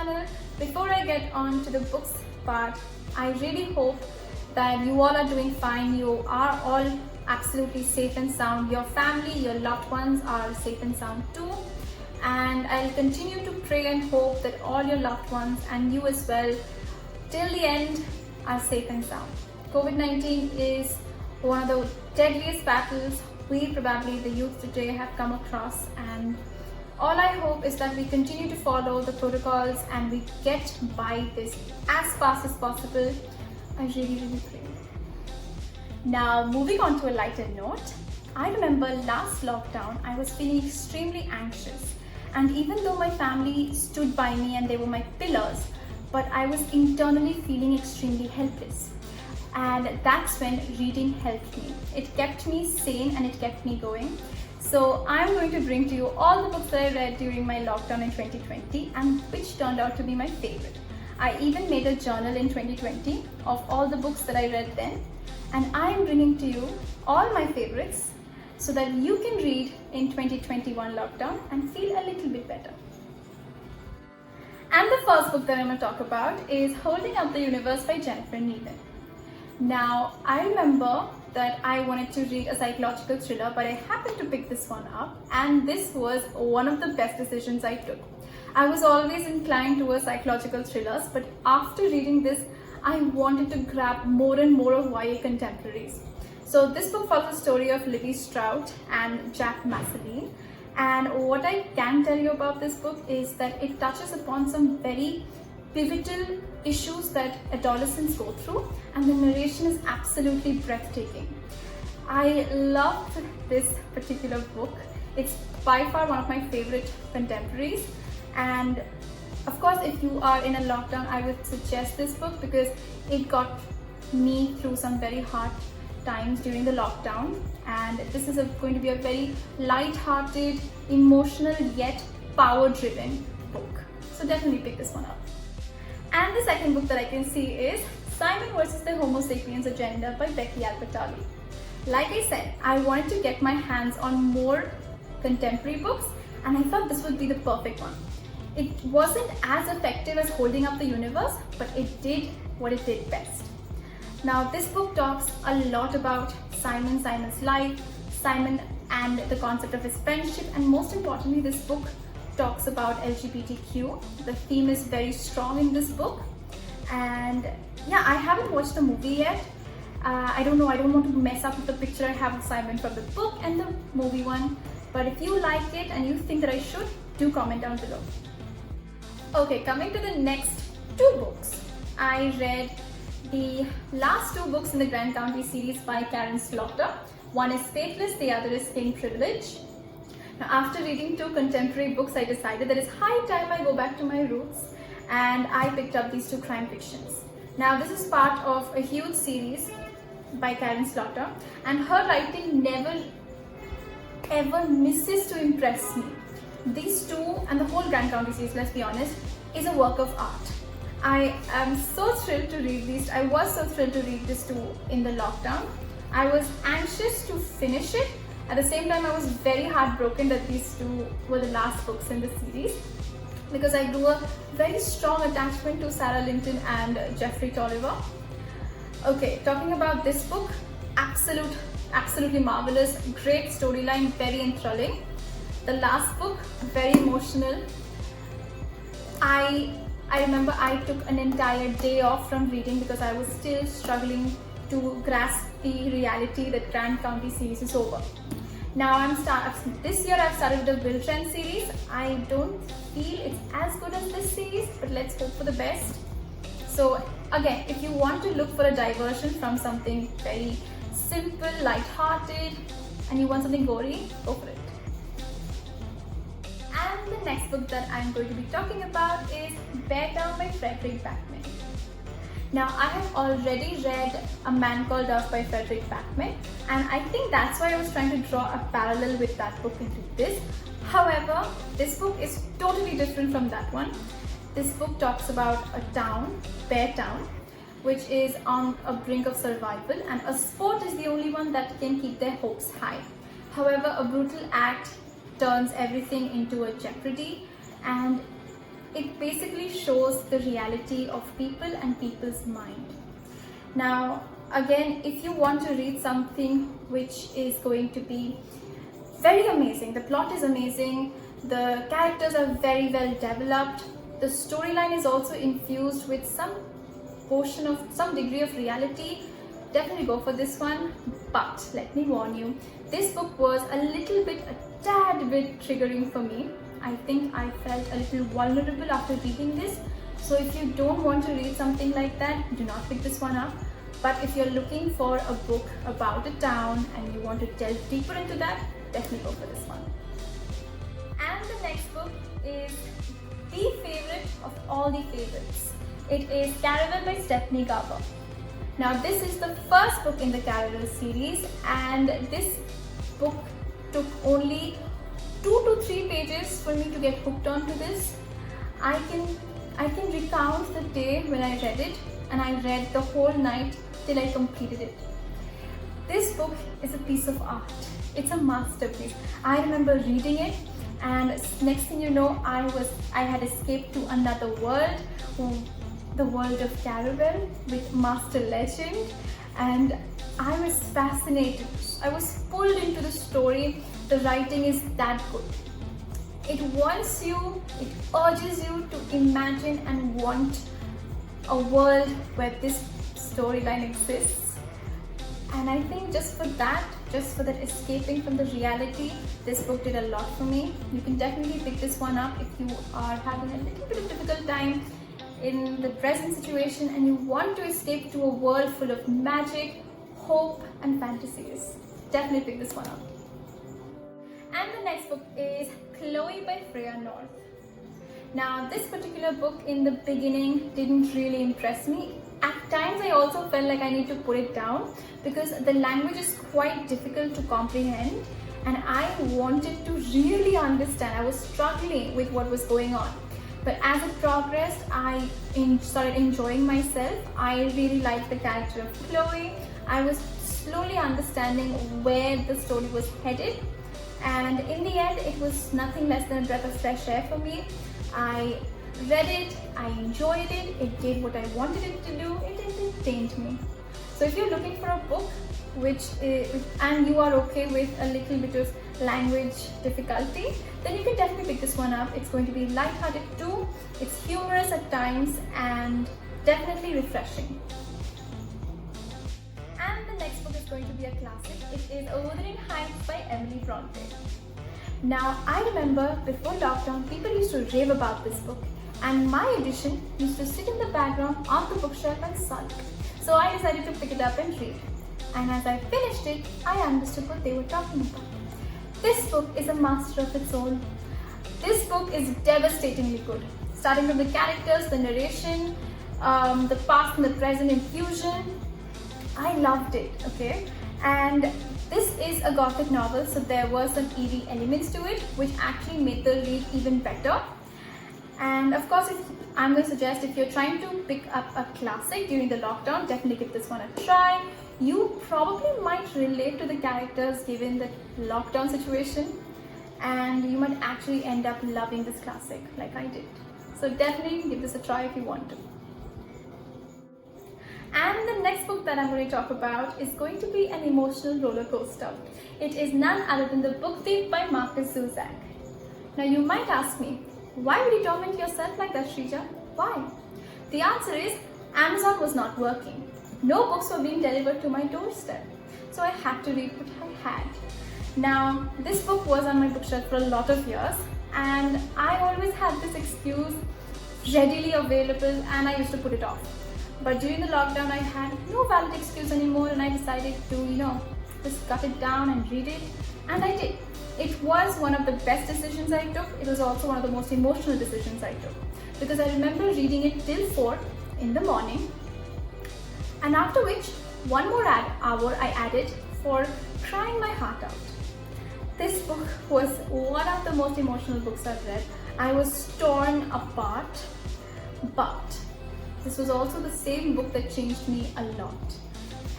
channel. Before I get on to the books part, I really hope that you all are doing fine. You are all absolutely safe and sound. Your family, your loved ones are safe and sound too. And I'll continue to pray and hope that all your loved ones and you as well, till the end, are safe and sound. COVID-19 is one of the deadliest battles we probably, the youth today, have come across, and all I hope is that we continue to follow the protocols and we get by this as fast as possible. I really pray. Now, moving on to a lighter note, I remember last lockdown I was feeling extremely anxious, and even though my family stood by me and they were my pillars, but I was internally feeling extremely helpless. And that's when reading helped me. It kept me sane and it kept me going. So I'm going to bring to you all the books that I read during my lockdown in 2020 and which turned out to be my favorite. I even made a journal in 2020 of all the books that I read then, and I'm bringing to you all my favorites so that you can read in 2021 lockdown and feel a little bit better. And the first book that I'm going to talk about is Holding Up the Universe by Jennifer Nealon. Now, I remember that I wanted to read a psychological thriller, but I happened to pick this one up, and this was one of the best decisions I took. I was always inclined towards psychological thrillers, but after reading this, I wanted to grab more and more of YA contemporaries. So this book follows the story of Livy Strout and Jack Massaline, and what I can tell you about this book is that it touches upon some very pivotal issues that adolescents go through, and the narration is absolutely breathtaking. I loved this particular book. It's by far one of my favorite contemporaries, and of course if you are in a lockdown, I would suggest this book because it got me through some very hard times during the lockdown, and this is going to be a very light-hearted, emotional yet power-driven book. So definitely pick this one up. And the second book that I can see is Simon vs. the Homo Sapiens Agenda by Becky Albertalli. Like I said, I wanted to get my hands on more contemporary books, and I thought this would be the perfect one. It wasn't as effective as Holding Up the Universe, but it did what it did best. Now, this book talks a lot about Simon's life, Simon and the concept of his friendship, and most importantly, this book talks about LGBTQ. The theme is very strong in this book, and yeah, I haven't watched the movie yet. I don't know, I don't want to mess up with the picture I have of Simon from the book and the movie one, but if you like it and you think that I should, do comment down below. Okay, coming to the next two books. I read the last two books in the Grand County series by Karen Slaughter. One is Faithless, the other is King Privilege. Now, after reading two contemporary books, I decided that it's high time I go back to my roots, and I picked up these two crime fictions. Now, this is part of a huge series by Karen Slaughter, and her writing never ever misses to impress me. These two and the whole Grand County series, let's be honest, is a work of art. I am so thrilled to read these. I was so thrilled to read these two in the lockdown. I was anxious to finish it. At the same time, I was very heartbroken that these two were the last books in the series, because I grew a very strong attachment to Sarah Linton and Jeffrey Tolliver. Okay, talking about this book, absolutely marvelous, great storyline, very enthralling. The last book, very emotional. I remember I took an entire day off from reading because I was still struggling to grasp the reality that Grand County series is over. Now this year I've started the Will Trent series. I don't feel it's as good as this series, but let's hope for the best. So again, if you want to look for a diversion from something very simple, light-hearted, and you want something gory, go for it. And the next book that I'm going to be talking about is Bear Down by Frederick Backman. Now, I have already read A Man Called Dove by Frederick Backman, and I think that's why I was trying to draw a parallel with that book into this. However, this book is totally different from that one. This book talks about a town, Bear Town, which is on a brink of survival, and a sport is the only one that can keep their hopes high. However, a brutal act turns everything into a jeopardy, and it basically shows the reality of people and people's mind. Now, again, if you want to read something which is going to be very amazing, the plot is amazing, the characters are very well developed, the storyline is also infused with some portion of some degree of reality, definitely go for this one. But let me warn you, this book was a tad bit triggering for me. I think I felt a little vulnerable after reading this. So if you don't want to read something like that, do not pick this one up. But if you're looking for a book about a town and you want to delve deeper into that, definitely go for this one. And the next book is the favorite of all the favorites. It is Caravan by Stephanie Garber. Now this is the first book in the Caravan series, and this book took only 2 to 3 pages for me to get hooked onto this. I can recount the day when I read it, and I read the whole night till I completed it. This book is a piece of art. It's a masterpiece. I remember reading it, and next thing you know, I had escaped to another world, the world of Caravan with Master Legend, and I was fascinated. I was pulled into the story. The writing is that good. It urges you to imagine and want a world where this storyline exists. And I think just for that escaping from the reality, this book did a lot for me. You can definitely pick this one up if you are having a little bit of difficult time in the present situation and you want to escape to a world full of magic, hope and fantasies. Definitely pick this one up. And the next book is Chloe by Freya North. Now this particular book in the beginning didn't really impress me. At times I also felt like I need to put it down because the language is quite difficult to comprehend and I wanted to really understand. I was struggling with what was going on. But as it progressed, I started enjoying myself. I really liked the character of Chloe. I was slowly understanding where the story was headed. And in the end, it was nothing less than a breath of fresh air for me. I read it, I enjoyed it, it did what I wanted it to do, it entertained me. So if you're looking for a book and you are okay with a little bit of language difficulty, then you can definitely pick this one up. It's going to be light-hearted too, it's humorous at times and definitely refreshing. And the next book is going to be a classic. It is Wuthering Heights by Emily Bronte. Now I remember before lockdown, people used to rave about this book and my edition used to sit in the background on the bookshelf and sulk. So I decided to pick it up and read. And as I finished it, I understood what they were talking about. This book is a master of its own. This book is devastatingly good. Starting from the characters, the narration, the past and the present infusion. I loved it, okay? And this is a gothic novel, so there were some eerie elements to it, which actually made the read even better. And of course, I'm going to suggest if you're trying to pick up a classic during the lockdown, definitely give this one a try. You probably might relate to the characters given the lockdown situation, and you might actually end up loving this classic like I did. So definitely give this a try if you want to. And the next book that I'm going to talk about is going to be an emotional roller coaster. It is none other than The Book Thief by Marcus Zusak. Now you might ask me, why would you torment yourself like that, Shrija? Why? The answer is Amazon was not working. No books were being delivered to my doorstep. So I had to read what I had. Now this book was on my bookshelf for a lot of years and I always had this excuse readily available and I used to put it off. But during the lockdown, I had no valid excuse anymore and I decided to, just cut it down and read it. And I did. It was one of the best decisions I took. It was also one of the most emotional decisions I took. Because I remember reading it till 4 in the morning. And after which, one more hour I added for crying my heart out. This book was one of the most emotional books I've read. I was torn apart, but this was also the same book that changed me a lot.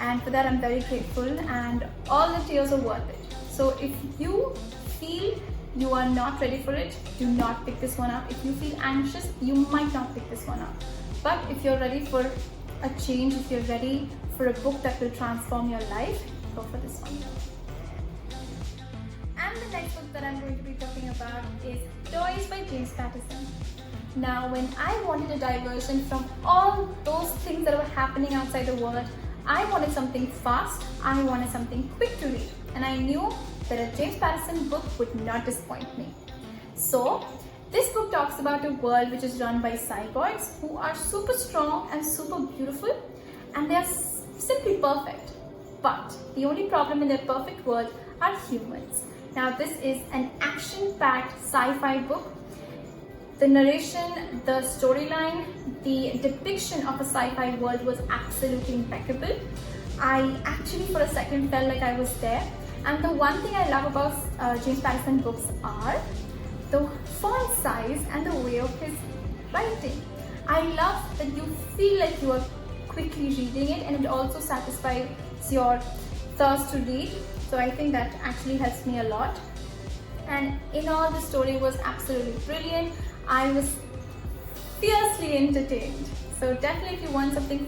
And for that I'm very grateful and all the tears are worth it. So if you feel you are not ready for it, do not pick this one up. If you feel anxious, you might not pick this one up. But if you're ready for a change, if you're ready for a book that will transform your life, go for this one. And the next book that I'm going to be talking about is Toys by James Patterson. Now, when I wanted a diversion from all those things that were happening outside the world, I wanted something fast, I wanted something quick to read, and I knew that a James Patterson book would not disappoint me. So, this book talks about a world which is run by cyborgs who are super strong and super beautiful, and they are simply perfect. But the only problem in their perfect world are humans. Now, this is an action-packed sci-fi book. The narration, the storyline, the depiction of a sci-fi world was absolutely impeccable. I actually for a second felt like I was there. And the one thing I love about James Patterson books are the font size and the way of his writing. I love that you feel like you are quickly reading it, and it also satisfies your thirst to read. So I think that actually helps me a lot. And in all, the story was absolutely brilliant. I was fiercely entertained. So definitely if you want something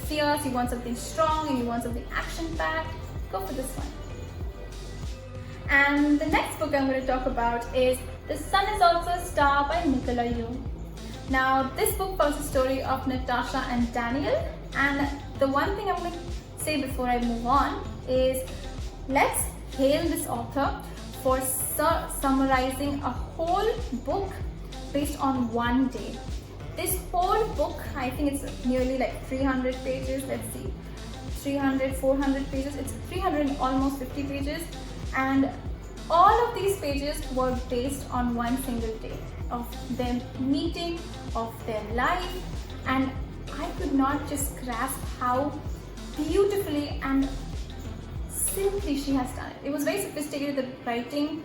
fierce, you want something strong, and you want something action-packed, go for this one. And the next book I'm going to talk about is The Sun is Also a Star by Nicola Yoon. Now, this book tells the story of Natasha and Daniel, and the one thing I'm going to say before I move on is let's hail this author for summarizing a whole book based on one day. This whole book, I think it's nearly like 300 pages, let's see, 300, 400 pages, it's 300 and almost 50 pages, and all of these pages were based on one single day of them meeting, of their life, and I could not just grasp how beautifully and simply she has done it. It was very sophisticated, the writing,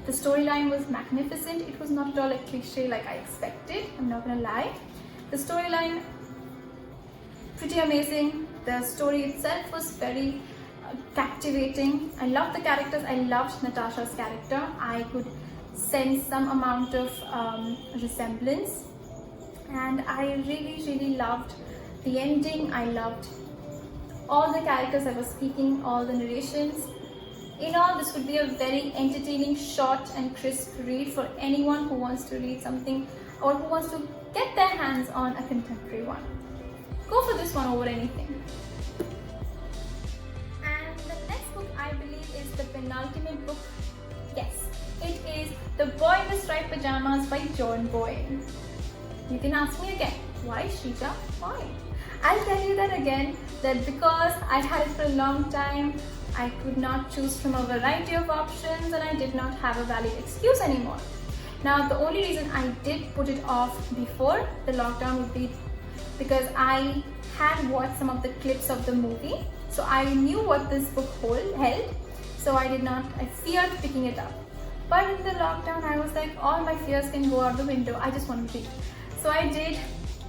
the storyline was magnificent. It was not at all a cliche like I expected, I'm not gonna lie. The storyline, pretty amazing. The story itself was very captivating. I loved the characters. I loved Natasha's character. I could sense some amount of resemblance, and I really loved the ending. I loved all the characters that were speaking, all the narrations. In all, this would be a very entertaining, short and crisp read for anyone who wants to read something or who wants to get their hands on a contemporary one. Go for this one over anything. And the next book I believe is the penultimate book. Yes, it is The Boy in the Striped Pajamas by John Boyne. You can ask me again, why Shrija? Why? I'll tell you that again, that because I had it for a long time, I could not choose from a variety of options, and I did not have a valid excuse anymore. Now, the only reason I did put it off before the lockdown would be because I had watched some of the clips of the movie, so I knew what this book held, so I feared picking it up. But in the lockdown, I was like, all my fears can go out the window, I just want to read. So I did,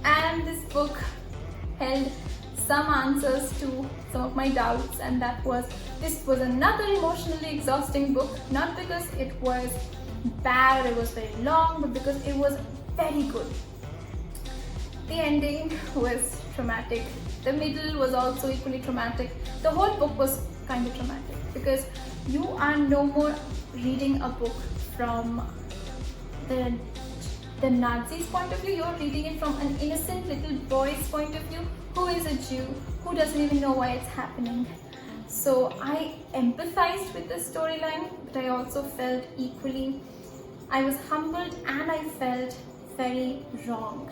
and this book held some answers to some of my doubts, and this was another emotionally exhausting book, not because it was bad, it was very long, but because it was very good. The ending was traumatic. The middle was also equally traumatic. The whole book was kind of traumatic because you are no more reading a book from the Nazis' point of view. You're reading it from an innocent little boy's point of view who is a Jew, who doesn't even know why it's happening. So I empathized with the storyline, but I also felt equally, I was humbled and I felt very wrong.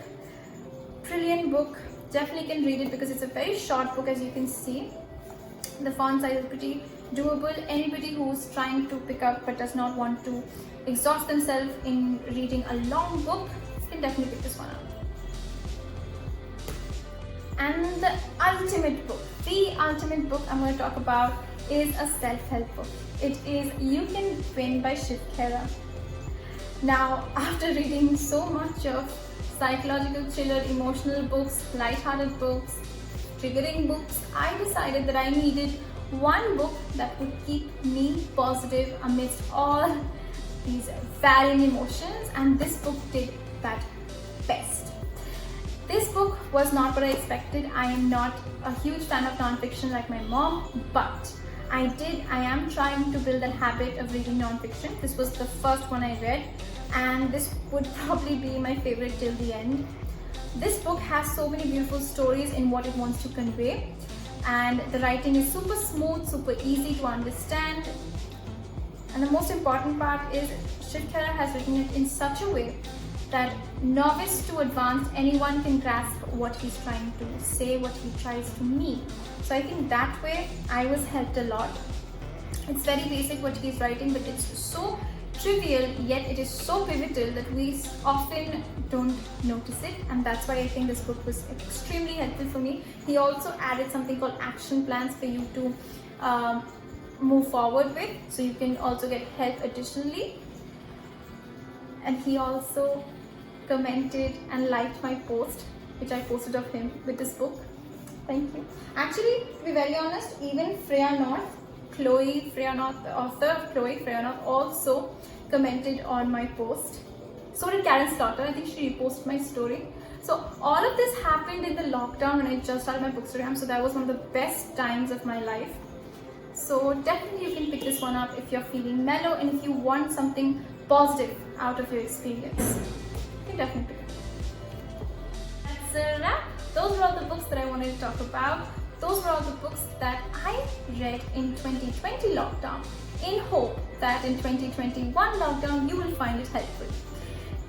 Brilliant book, definitely can read it because it's a very short book, as you can see. The font size is pretty doable. Anybody who's trying to pick up but does not want to exhaust themselves in reading a long book can definitely pick this one up. And the ultimate book I'm going to talk about is a self-help book. It is You Can Win by Shiv Khera. Now, after reading so much of psychological thriller, emotional books, light-hearted books, triggering books, I decided that I needed one book that would keep me positive amidst all these varying emotions, and this book did that best. This book was not what I expected. I am not a huge fan of non-fiction like my mom, but I am trying to build a habit of reading non-fiction. This was the first one I read, and this would probably be my favorite till the end. This book has so many beautiful stories in what it wants to convey, and the writing is super smooth, super easy to understand. And the most important part is Shiv Khera has written it in such a way that novice to advanced, anyone can grasp what he's trying to say, what he tries to mean. So I think that way I was helped a lot. It's very basic what he's writing, but it's so trivial, yet it is so pivotal that we often don't notice it, and that's why I think this book was extremely helpful for me. He also added something called action plans for you to move forward with, so you can also get help additionally. And he also commented and liked my post which I posted of him with this book. Thank you. Actually, to be very honest, even Freya North, the author of Chloe, Freya North, also commented on my post. So did Karen Slaughter. I think she reposted my story. So all of this happened in the lockdown when I just started my Bookstagram, so that was one of the best times of my life. So definitely you can pick this one up if you're feeling mellow and if you want something positive out of your experience. You can definitely pick it up. That's a wrap. Those were all the books that I wanted to talk about. Those were all the books that I read in 2020 lockdown, in hope that in 2021 lockdown you will find it helpful.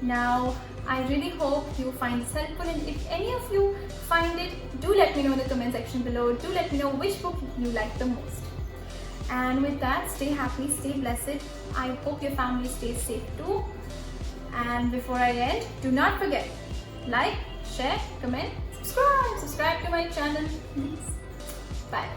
Now, I really hope you find this helpful, and if any of you find it, do let me know in the comment section below. Do let me know which book you like the most. And with that, stay happy, stay blessed. I hope your family stays safe too. And before I end, do not forget, like, share, comment, subscribe to my channel, please. Bye.